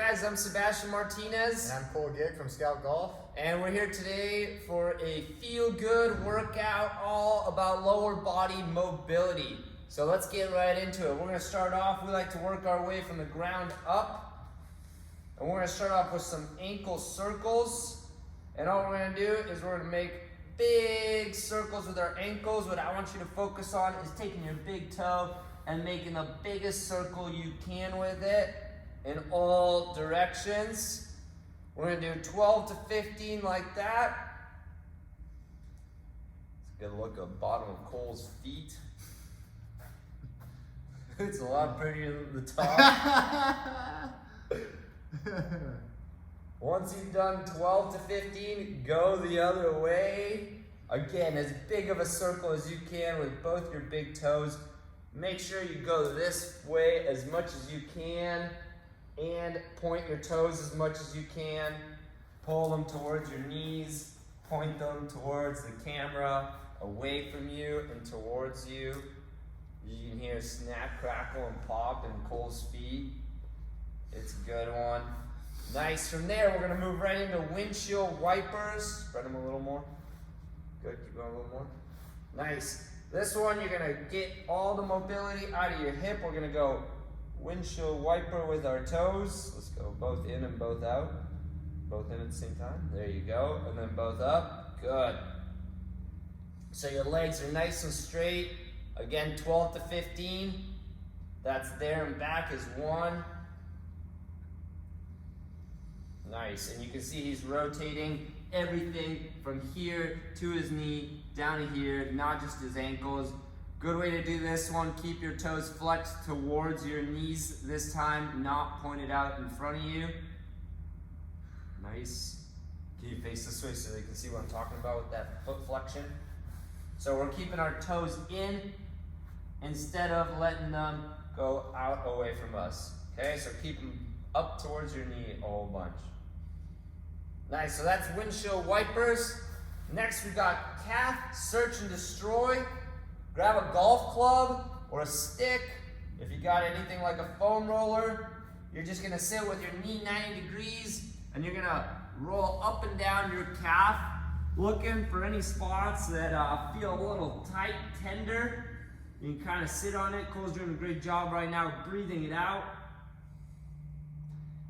guys, I'm Sebastian Martinez. And I'm Comerford from SKOUTgolf. And we're here today for a feel-good workout all about lower body mobility. So let's get right into it. We're gonna start off, we like to work our way from the ground up. And we're gonna start off with some ankle circles. And all we're gonna do is we're gonna make big circles with our ankles. What I want you to focus on is taking your big toe and making the biggest circle you can with it in all directions. We're gonna do 12 to 15 like that. Let's get a look at the bottom of Cole's feet. It's a lot prettier than the top. Once you've done 12 to 15, go the other way. Again, as big of a circle as you can with both your big toes. Make sure you go this way as much as you can and point your toes as much as you can. Pull them towards your knees, point them towards the camera, away from you and towards you. You can hear snap, crackle, and pop in Cole's feet. It's a good one. Nice. From there, we're going to move right into windshield wipers. Spread them a little more. Good. Keep going a little more. Nice. This one, you're going to get all the mobility out of your hip. We're going to go windshield wiper with our toes. Let's go both in and both out. Both in at the same time. There you go. And then both up. Good. So your legs are nice and straight. Again, 12 to 15. That's there and back is 1. Nice. And you can see he's rotating everything from here to his knee, down to here, not just his ankles. Good way to do this one, keep your toes flexed towards your knees this time, not pointed out in front of you. Nice. Can you face this way so they can see what I'm talking about with that foot flexion? So we're keeping our toes in instead of letting them go out away from us. Okay, so keep them up towards your knee a whole bunch. Nice, so that's windshield wipers. Next we got calf search and destroy. Grab a golf club or a stick. If you got anything like a foam roller, you're just gonna sit with your knee 90 degrees and you're gonna roll up and down your calf, looking for any spots that feel a little tight, tender. You can kind of sit on it. Cole's doing a great job right now breathing it out.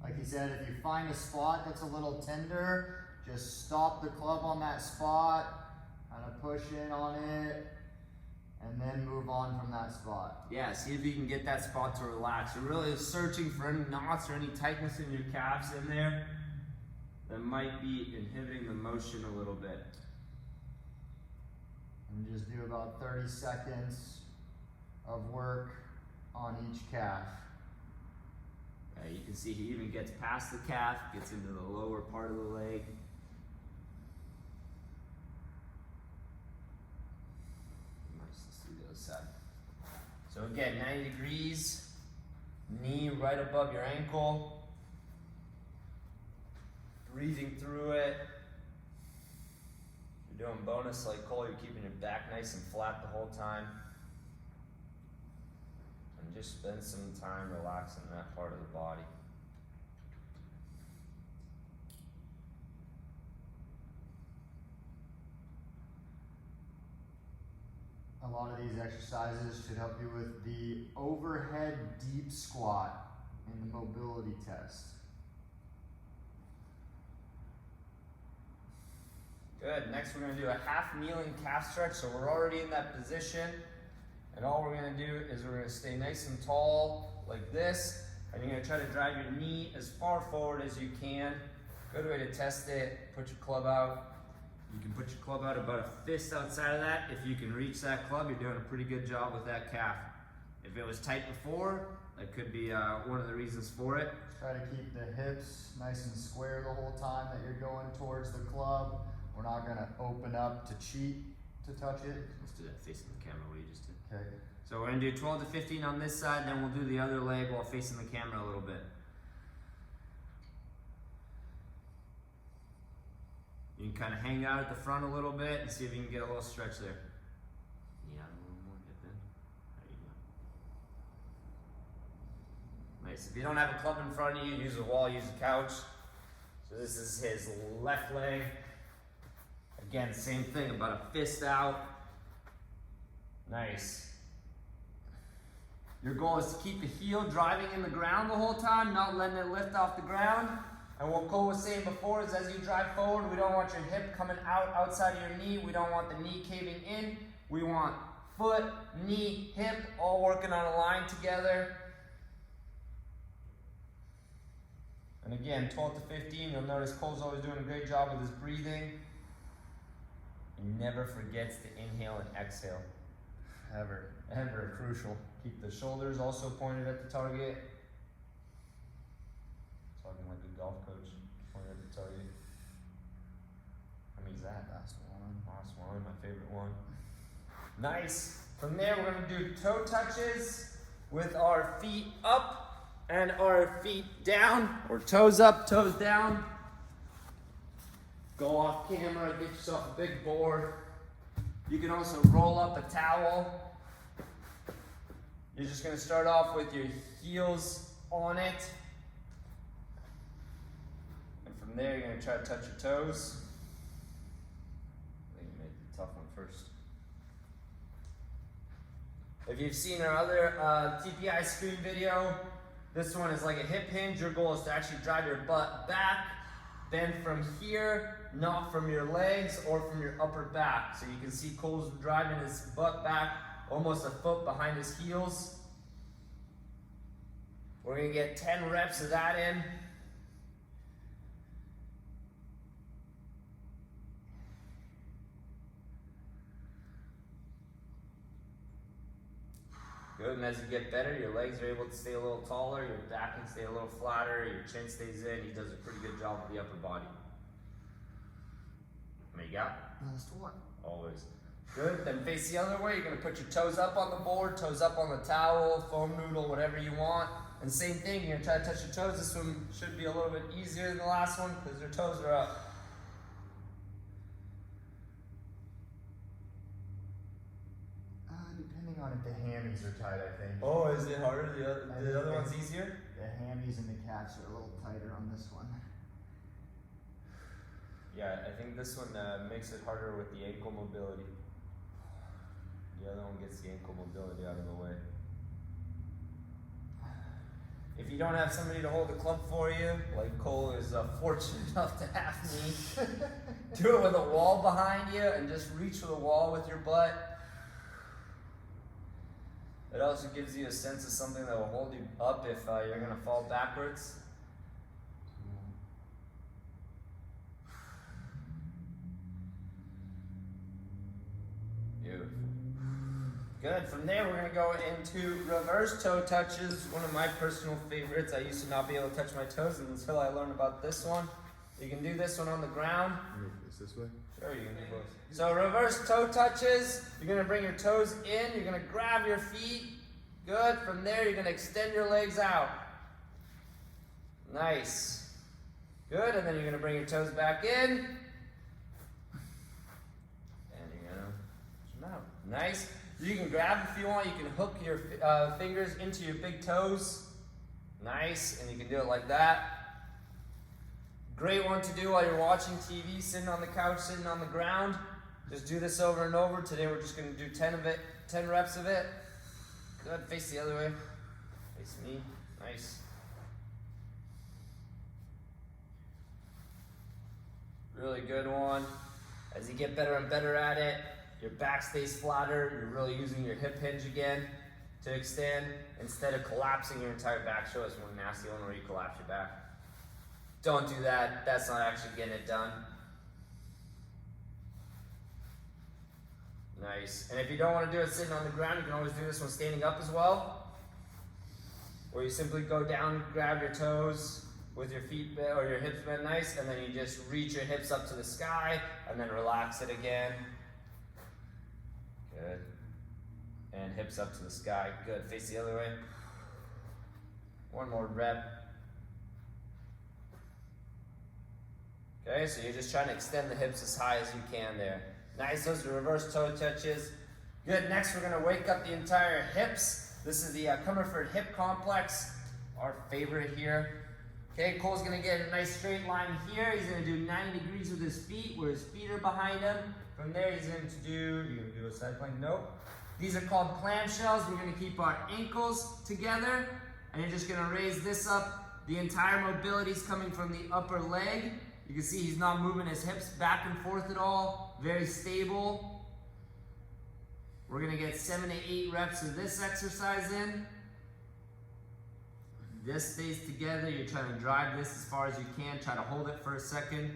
Like he said, if you find a spot that's a little tender, just stop the club on that spot, kind of push in on it, and then move on from that spot. Yeah, see if you can get that spot to relax. You're really searching for any knots or any tightness in your calves in there that might be inhibiting the motion a little bit. And just do about 30 seconds of work on each calf. You can see he even gets past the calf, gets into the lower part of the leg. Nice, let's do the other side. So again, 90 degrees, knee right above your ankle, breathing through it. You're doing bonus like Cole, you're keeping your back nice and flat the whole time. And just spend some time relaxing that part of the body. A lot of these exercises should help you with the overhead deep squat in the mobility test. Good. Next, we're going to do a half kneeling calf stretch. So we're already in that position. And all we're going to do is we're going to stay nice and tall like this. And you're going to try to drive your knee as far forward as you can. Good way to test it. Put your club out. You can put your club out about a fist outside of that. If you can reach that club, you're doing a pretty good job with that calf. If it was tight before, that could be one of the reasons for it. Try to keep the hips nice and square the whole time that you're going towards the club. We're not going to open up to cheat to touch it. Let's do that facing the camera what you just did. Okay. So we're going to do 12 to 15 on this side, then we'll do the other leg while facing the camera a little bit. You can kind of hang out at the front a little bit and see if you can get a little stretch there. Yeah, a little more, hip in. There you go. Nice. If you don't have a club in front of you, use a wall, use a couch. So this is his left leg. Again, same thing, about a fist out. Nice. Your goal is to keep the heel driving in the ground the whole time, not letting it lift off the ground. And what Cole was saying before is as you drive forward, we don't want your hip coming out outside of your knee. We don't want the knee caving in. We want foot, knee, hip, all working on a line together. And again, 12 to 15, you'll notice Cole's always doing a great job with his breathing. He never forgets to inhale and exhale. Ever crucial. Keep the shoulders also pointed at the target. Talking like a golf coach, pointed at the target. How many's that? Last one. Last one, my favorite one. Nice. From there, we're gonna do toe touches with our feet up and our feet down, or toes up, toes down. Go off camera, get yourself a big board. You can also roll up a towel. You're just gonna start off with your heels on it. And from there, you're gonna try to touch your toes. I think you made the tough one first. If you've seen our other TPI screen video, this one is like a hip hinge. Your goal is to actually drive your butt back, bend from here, not from your legs or from your upper back. So you can see Cole's driving his butt back almost a foot behind his heels. We're gonna get 10 reps of that in. Good, and as you get better, your legs are able to stay a little taller, your back can stay a little flatter, your chin stays in. He does a pretty good job with the upper body. How many you got? Last one. Always. Good, then face the other way. You're gonna put your toes up on the board, toes up on the towel, foam noodle, whatever you want. And same thing, you're gonna try to touch your toes. This one should be a little bit easier than the last one because your toes are up. Depending on if the hammies are tight, I think. Oh, is it harder? The other one's easier? The hammies and the calves are a little tighter on this one. Yeah, I think this one makes it harder with the ankle mobility. The other one gets the ankle mobility out of the way. If you don't have somebody to hold the club for you, like Cole is fortunate enough to have me, do it with a wall behind you and just reach for the wall with your butt. It also gives you a sense of something that will hold you up if you're going to fall backwards. Beautiful. Good. From there, we're going to go into reverse toe touches, one of my personal favorites. I used to not be able to touch my toes until I learned about this one. You can do this one on the ground. Is this way? Sure, you can do both. So reverse toe touches, you're going to bring your toes in, you're going to grab your feet. Good. From there, you're going to extend your legs out. Nice. Good. And then you're going to bring your toes back in. And you're going to push them out. Nice. You can grab if you want. You can hook your fingers into your big toes. Nice. And you can do it like that. Great one to do while you're watching TV, sitting on the couch, sitting on the ground. Just do this over and over. Today we're just going to do 10 reps of it. Good. Face the other way. Face me. Nice. Really good one. As you get better and better at it, your back stays flatter. You're really using your hip hinge again to extend instead of collapsing your entire back. Show us one nasty one where you collapse your back. Don't do that. That's not actually getting it done. Nice. And if you don't want to do it sitting on the ground, you can always do this one standing up as well. Where you simply go down, grab your toes with your feet or your hips bent nice, and then you just reach your hips up to the sky and then relax it again. Good. And hips up to the sky. Good. Face the other way. One more rep. Okay, so you're just trying to extend the hips as high as you can there. Nice, those are reverse toe touches. Good, next we're gonna wake up the entire hips. This is the Comerford Hip Complex. our favorite here. Okay, Cole's gonna get a nice straight line here. He's gonna do 90 degrees with his feet, where his feet are behind him. From there, he's going to do, you're gonna do a side plank? Nope. These are called clamshells. We're gonna keep our ankles together, and you're just gonna raise this up. The entire mobility is coming from the upper leg. You can see he's not moving his hips back and forth at all. Very stable. We're gonna get 7 to 8 reps of this exercise in. This stays together. You're trying to drive this as far as you can. Try to hold it for a second.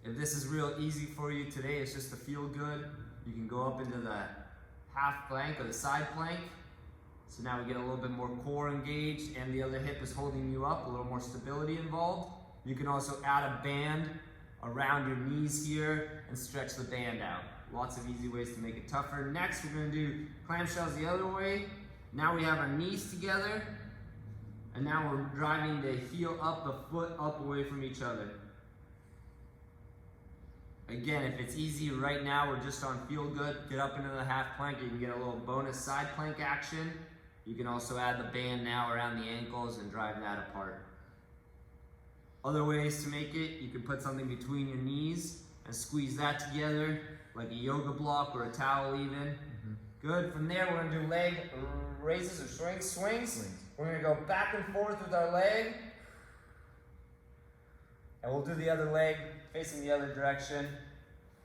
If this is real easy for you today, it's just to feel good, you can go up into the half plank or the side plank. So now we get a little bit more core engaged and the other hip is holding you up, a little more stability involved. You can also add a band around your knees here and stretch the band out. Lots of easy ways to make it tougher. Next, we're gonna do clamshells the other way. Now we have our knees together, and now we're driving the heel up, the foot up away from each other. Again, if it's easy right now, we're just on feel good, get up into the half plank, you can get a little bonus side plank action. You can also add the band now around the ankles and drive that apart. Other ways to make it, you can put something between your knees and squeeze that together, like a yoga block or a towel even. Good, from there we're gonna do leg raises or swings. We're gonna go back and forth with our leg. And we'll do the other leg facing the other direction.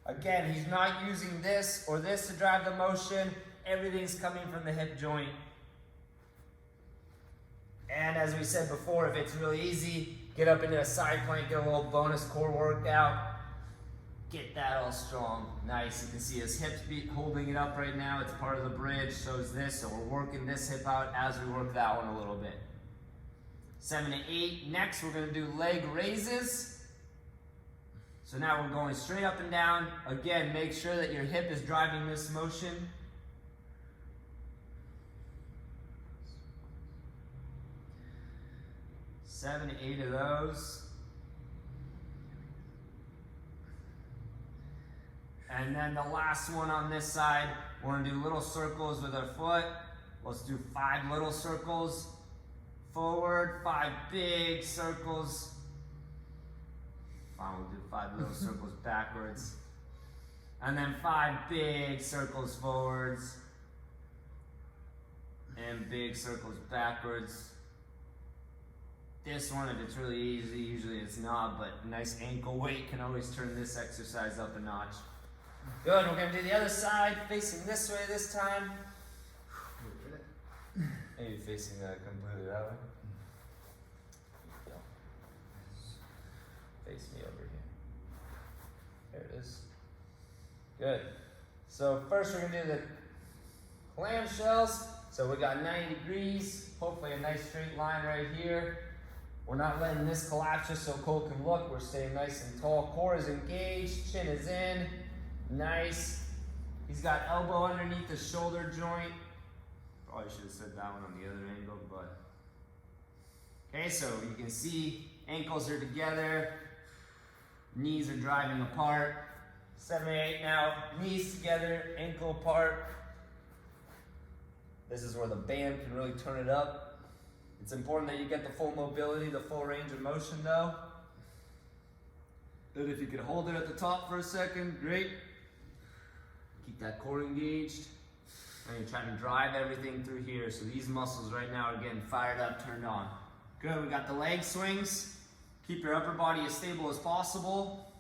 Again, he's not using this or this to drive the motion. Everything's coming from the hip joint. And as we said before, if it's really easy, get up into a side plank, get a little bonus core workout. Get that all strong. Nice, you can see his hips holding it up right now. It's part of the bridge, so is this. So we're working this hip out as we work that one a little bit. 7 to 8. Next, we're gonna do leg raises. So now we're going straight up and down. Again, make sure that your hip is driving this motion. 7 to 8 of those. And then the last one on this side, we're gonna do little circles with our foot. Let's do 5 little circles forward, 5 big circles. Fine, we'll do 5 little circles backwards. And then 5 big circles forwards. And big circles backwards. This one, if it's really easy, usually it's not, but nice ankle weight can always turn this exercise up a notch. Good, we're gonna do the other side, facing this way this time. Maybe facing completely that way. Face me over here. There it is. Good. So first we're gonna do the clamshells. So we got 90 degrees, hopefully a nice straight line right here. We're not letting this collapse just so Cole can look. We're staying nice and tall. Core is engaged, chin is in. Nice. He's got elbow underneath the shoulder joint. Probably should have said that one on the other angle, but. Okay, so you can see ankles are together. Knees are driving apart. 7 to 8 now. Knees together, ankle apart. This is where the band can really turn it up. It's important that you get the full mobility, the full range of motion though. Good, if you can hold it at the top for a second, great. Keep that core engaged. And you're trying to drive everything through here. So these muscles right now are getting fired up, turned on. Good, we got the leg swings. Keep your upper body as stable as possible.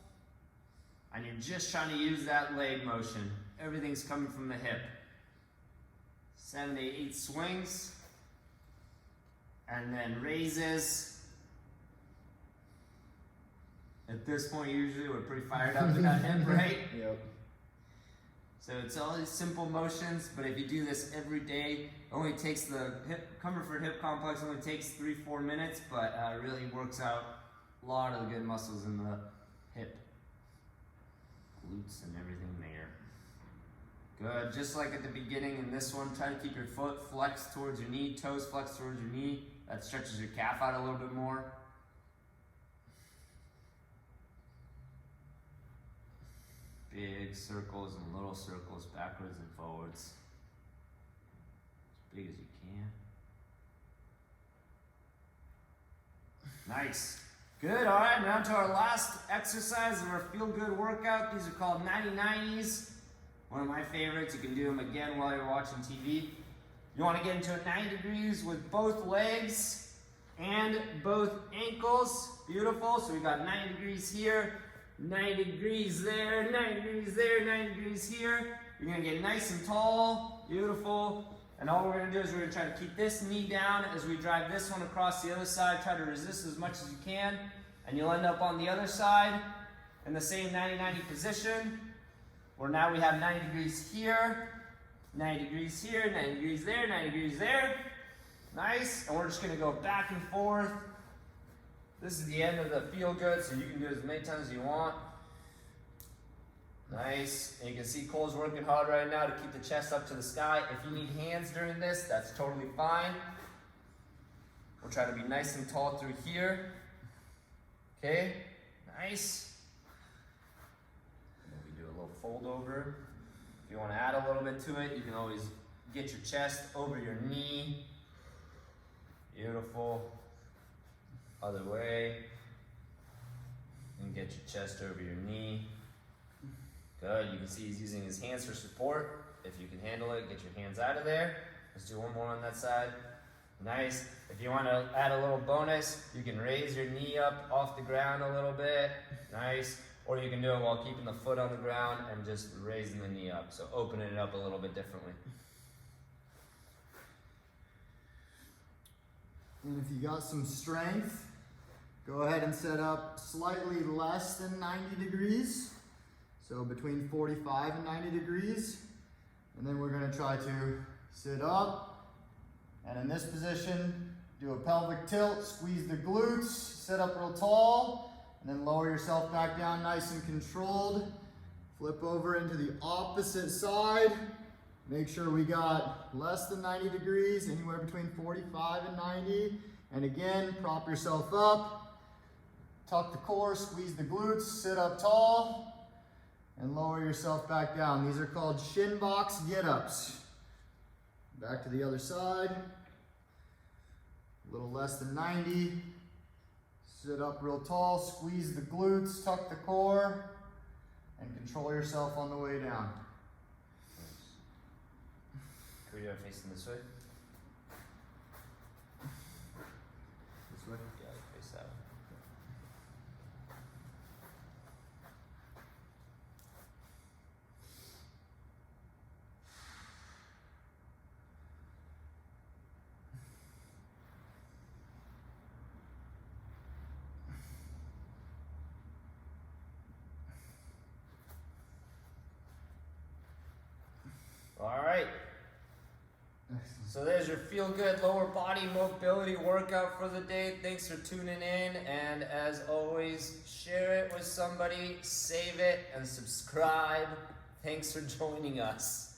And you're just trying to use that leg motion. Everything's coming from the hip. 7 to 8 swings. And then raises. At this point, usually we're pretty fired up in that hip, right? Yep. So it's all these simple motions, but if you do this every day, it only takes the Comerford Hip Complex only takes 3-4 minutes, but it really works out a lot of the good muscles in the hip, glutes and everything there. Good, just like at the beginning in this one, try to keep your foot flexed towards your knee, toes flexed towards your knee. That stretches your calf out a little bit more. Big circles and little circles, backwards and forwards. As big as you can. Nice. Good, all right, now to our last exercise of our feel-good workout. These are called 90-90s. One of my favorites. You can do them again while you're watching TV. You want to get into a 90 degrees with both legs and both ankles. Beautiful. So we got 90 degrees here, 90 degrees there, 90 degrees there, 90 degrees here. You're going to get nice and tall. Beautiful. And all we're going to do is we're going to try to keep this knee down as we drive this one across the other side. Try to resist as much as you can. And you'll end up on the other side in the same 90-90 position, where now we have 90 degrees here, 90 degrees here, 90 degrees there, 90 degrees there. Nice. And we're just going to go back and forth. This is the end of the feel good, so you can do it as many times as you want. Nice. And you can see Cole's working hard right now to keep the chest up to the sky. If you need hands during this, that's totally fine. We'll try to be nice and tall through here. Okay, nice. And then we do a little fold over. If you want to add a little bit to it, you can always get your chest over your knee. Beautiful. Other way. And get your chest over your knee. Good, you can see he's using his hands for support. If you can handle it, get your hands out of there. Let's do one more on that side. Nice. If you want to add a little bonus, you can raise your knee up off the ground a little bit. Nice. Or you can do it while keeping the foot on the ground and just raising the knee up. So opening it up a little bit differently. And if you got some strength, go ahead and set up slightly less than 90 degrees. So between 45 and 90 degrees. And then we're going to try to sit up. And in this position, do a pelvic tilt, squeeze the glutes, sit up real tall, and then lower yourself back down nice and controlled. Flip over into the opposite side. Make sure we got less than 90 degrees, anywhere between 45 and 90. And again, prop yourself up, tuck the core, squeeze the glutes, sit up tall, and lower yourself back down. These are called shin box get-ups. Back to the other side. A little less than 90. Sit up real tall, squeeze the glutes, tuck the core, and control yourself on the way down. Can we do it facing this way? This way? Yeah, face that way. All right. So there's your feel-good lower body mobility workout for the day. Thanks for tuning in, and as always, share it with somebody, save it, and subscribe. Thanks for joining us.